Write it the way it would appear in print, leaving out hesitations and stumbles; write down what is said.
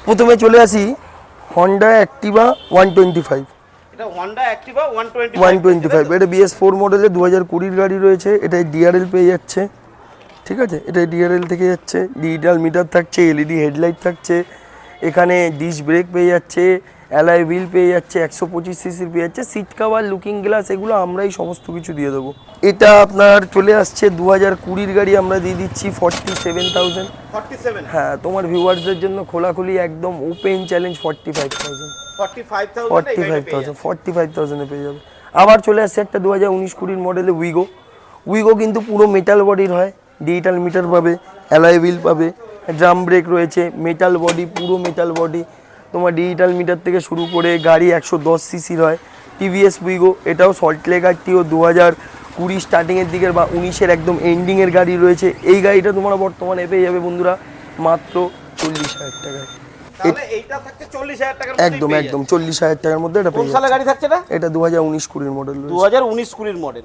প্রথমে চলে আসি হন্ডা অ্যাক্টিভা 125। এটা Honda Activa 125 এটা BS4 মডেলের 2020 গাড়ি রয়েছে। এটাই ডিআরএল পেয়ে যাচ্ছে, ঠিক আছে। এটাই ডিআরএল থেকে যাচ্ছে, ডিজিটাল মিটার থাকছে, এলইডি হেডলাইট থাকছে, এখানে ডিস্ক ব্রেক পেয়ে যাচ্ছে, অ্যালয় হুইল পেয়ে যাচ্ছে, 125 সিসির পেয়ে যাচ্ছে, সিট কভার, লুকিং গ্লাস, এগুলো আমরাই সমস্ত কিছু দিয়ে দেবো। এটা আপনার চলে আসছে 2020 গাড়ি, আমরা দিয়ে দিচ্ছি 47,000। 47 হ্যাঁ, তোমার ভিউয়ার্সদের জন্য খোলাখুলি একদম ওপেন চ্যালেঞ্জ 45,000। 45,000 পেয়ে যাবে। আবার চলে আসছে একটা 2019-20 মডেলের উইগো কিন্তু পুরো মেটাল বডির হয়, ডিজিটাল মিটার পাবে, অ্যালয় হুইল পাবে, ড্রাম ব্রেক রয়েছে, মেটাল বডি, পুরো মেটাল বডি, তোমার ডিজিটাল মিটার থেকে শুরু করে গাড়ি 110 সিসির হয়। টিভিএস উইগো, এটাও সল্টলেক গাড়িও 2020 স্টার্টিংয়ের দিকের বা 19-এর একদম এন্ডিংয়ের গাড়ি রয়েছে। এই গাড়িটা তোমরা বর্তমানে পেয়ে যাবে বন্ধুরা মাত্র 40,000 টাকায়। তাহলে এইটা থাকছে 40,000 টাকার মধ্যে। একদম একদম 40,000 টাকার মধ্যে এটা কোন পেয়ে সালে যাচ্ছে। গাড়ি থাকছে এটা? এটা 2019-20 মডেল রয়েছে। 2019-20 মডেল।